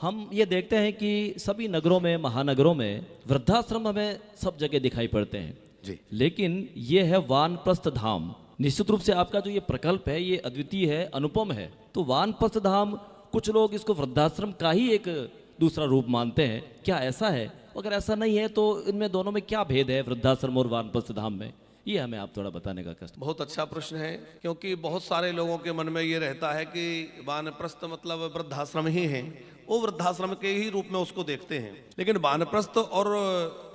हम ये देखते हैं कि सभी नगरों में, महानगरों में वृद्धाश्रम हमें सब जगह दिखाई पड़ते हैं जी। लेकिन ये है वानप्रस्थ धाम। निश्चित रूप से आपका जो ये प्रकल्प है ये अद्वितीय है, अनुपम है। तो वानप्रस्थ धाम, कुछ लोग इसको वृद्धाश्रम का ही एक दूसरा रूप मानते हैं, क्या ऐसा है? अगर ऐसा नहीं है तो इनमें दोनों में क्या भेद है, वृद्धाश्रम और वानप्रस्थ धाम में? ये हमें आप थोड़ा बताने का कष्ट। बहुत अच्छा प्रश्न है, क्योंकि बहुत सारे लोगों के मन में ये रहता है कि वानप्रस्थ मतलब वृद्धाश्रम ही है, वो वृद्धाश्रम के ही रूप में उसको देखते हैं। लेकिन वानप्रस्थ और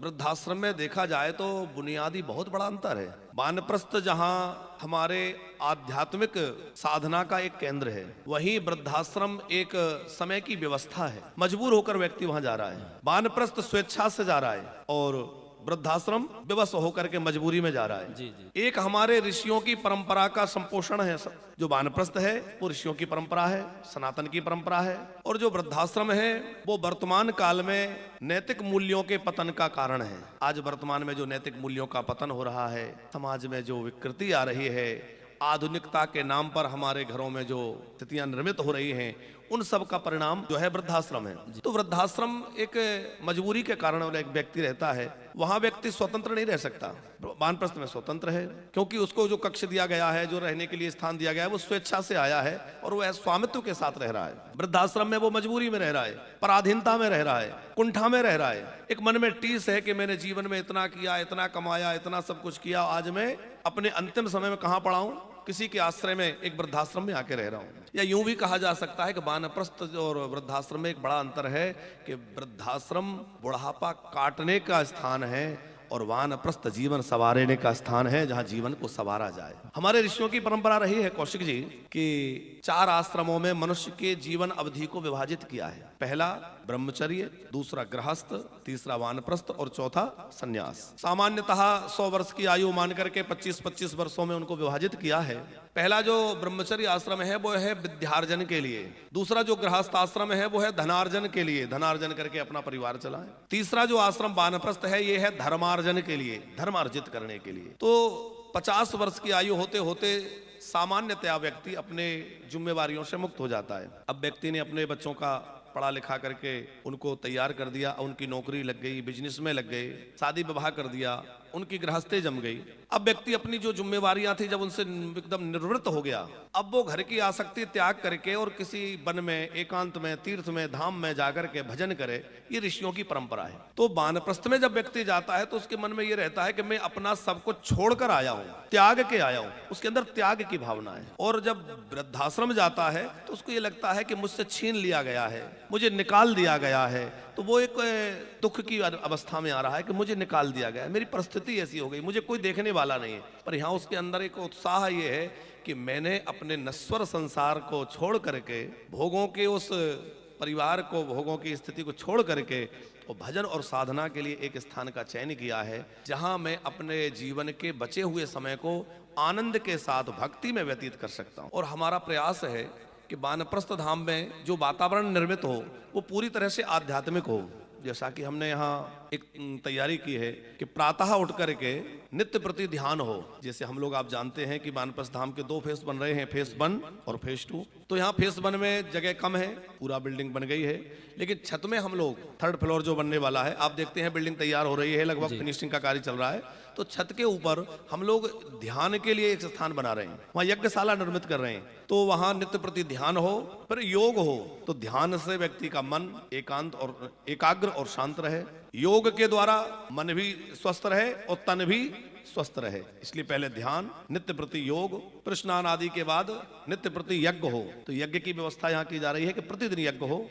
वृद्धाश्रम में देखा जाए तो बुनियादी बहुत बड़ा अंतर है। वानप्रस्थ जहाँ हमारे आध्यात्मिक साधना का एक केंद्र है, वहीं वृद्धाश्रम एक समय की व्यवस्था है। मजबूर होकर व्यक्ति वहां जा रहा है। वानप्रस्थ स्वेच्छा से जा रहा है और वृद्धाश्रम विवश होकर के मजबूरी में जा रहा है। जी जी। एक हमारे ऋषियों की परंपरा का संपोषण है। जो वानप्रस्थ है वो ऋषियों की परंपरा है, सनातन की परंपरा है, और जो वृद्धाश्रम है वो वर्तमान काल में नैतिक मूल्यों के पतन का कारण है। आज वर्तमान में जो नैतिक मूल्यों का पतन हो रहा है, समाज में जो विकृति आ रही है, आधुनिकता के नाम पर हमारे घरों में जो स्थितियां निर्मित हो रही हैं, उन सब का परिणाम जो है वृद्धाश्रम है। तो वृद्धाश्रम एक मजबूरी के कारण एक व्यक्ति रहता है, वहां व्यक्ति स्वतंत्र नहीं रह सकता। वानप्रस्थ में स्वतंत्र है, क्योंकि उसको जो कक्ष दिया गया है, जो रहने के लिए स्थान दिया गया है, वो स्वेच्छा से आया है और वो स्वामित्व के साथ रह रहा है। वृद्धाश्रम में वो मजबूरी में रह रहा है, पराधीनता में रह रहा है, कुंठा में रह रहा है। एक मन में टीस है कि मैंने जीवन में इतना किया, इतना कमाया, इतना सब कुछ किया, आज मैं अपने अंतिम समय में कहां पड़ा हूं? किसी के आश्रय में, एक वृद्धाश्रम में आके रह रहा हूं। या यूं भी कहा जा सकता है कि वानप्रस्थ और वृद्धाश्रम में एक बड़ा अंतर है कि वृद्धाश्रम बुढ़ापा काटने का स्थान है और वानप्रस्थ जीवन संवारने का स्थान है, जहां जीवन को संवारा जाए। हमारे ऋषियों की परंपरा रही है कौशिक जी कि 4 आश्रमों में मनुष्य के जीवन अवधि को विभाजित किया है। पहला ब्रह्मचर्य, दूसरा गृहस्थ, तीसरा वानप्रस्थ और चौथा संन्यास। सामान्यतः 100 वर्ष की आयु मान करके 25-25 वर्षों में उनको विभाजित किया है। पहला जो ब्रह्मचर्य आश्रम है वो है विद्यार्जन के लिए, दूसरा जो गृहस्थ आश्रम है वो है धनार्जन के लिए, धनार्जन करके अपना परिवार चलाएं। तीसरा जो आश्रम वानप्रस्थ है ये है धर्मार्जन के लिए, धर्म अर्जित करने के लिए। तो 50 वर्ष की आयु होते होते सामान्यतया व्यक्ति अपने जिम्मेवारियों से मुक्त हो जाता है। अब व्यक्ति ने अपने बच्चों का पढ़ा लिखा करके उनको तैयार कर दिया, उनकी नौकरी लग गई, बिजनेस में लग गए, शादी विवाह कर दिया, उनकी गृहस्थी जम गई। अब व्यक्ति अपनी जो जिम्मेवारियां थी जब उनसे एकदम निवृत्त हो गया, अब वो घर की आसक्ति त्याग करके और किसी वन में, एकांत में, तीर्थ में, धाम में जाकर के भजन करे, ये ऋषियों की परंपरा है। तो वानप्रस्थ में जब व्यक्ति जाता है तो उसके मन में ये रहता है कि मैं अपना सब कुछ छोड़कर आया हूँ, त्याग के आया हूँ, उसके अंदर त्याग की भावना है। और जब वृद्धाश्रम जाता है तो उसको ये लगता है कि मुझसे छीन लिया गया है, मुझे निकाल दिया गया है। तो वो एक दुख की अवस्था में आ रहा है कि मुझे निकाल दिया गया है, मेरी परिस्थिति ऐसी हो गई, मुझे कोई देखने वाला नहीं है। पर यहाँ उसके अंदर एक उत्साह ये है कि मैंने अपने नश्वर संसार को छोड़ करके, भोगों के उस परिवार को, भोगों की स्थिति को छोड़ करके और भजन और साधना के लिए एक स्थान का चयन किया है, जहां मैं अपने जीवन के बचे हुए समय को आनंद के साथ भक्ति में व्यतीत कर सकता हूं। और हमारा प्रयास है कि वानप्रस्थ धाम में जो वातावरण निर्मित हो वो पूरी तरह से आध्यात्मिक हो। जैसा कि हमने यहाँ एक तैयारी की है कि प्रातः उठ करके नित्य प्रति ध्यान हो। जैसे हम लोग, आप जानते हैं कि वानप्रस्थ धाम के 2 फेस बन रहे हैं, फेस 1 और फेस 2। तो यहाँ फेस 1 में जगह कम है, पूरा बिल्डिंग बन गई है, लेकिन छत में हम लोग 3rd फ्लोर जो बनने वाला है, आप देखते हैं बिल्डिंग तैयार हो रही है, लगभग फिनिशिंग का कार्य चल रहा है। तो छत के ऊपर हम लोग ध्यान के लिए एक स्थान बना रहे हैं, वहाँ यज्ञशाला निर्मित कर रहे हैं। तो वहाँ नित्य प्रति ध्यान हो, फिर योग हो। तो ध्यान से व्यक्ति का मन एकांत और एकाग्र और शांत रहे, योग के द्वारा मन भी स्वस्थ रहे और तन भी स्वस्थ रहे। इसलिए पहले ध्यान, नित्य प्रति योग, फिर स्नान आदि के बाद नित्य प्रति यज्ञ हो। तो यज्ञ की व्यवस्था यहाँ की जा रही है कि प्रतिदिन यज्ञ हो।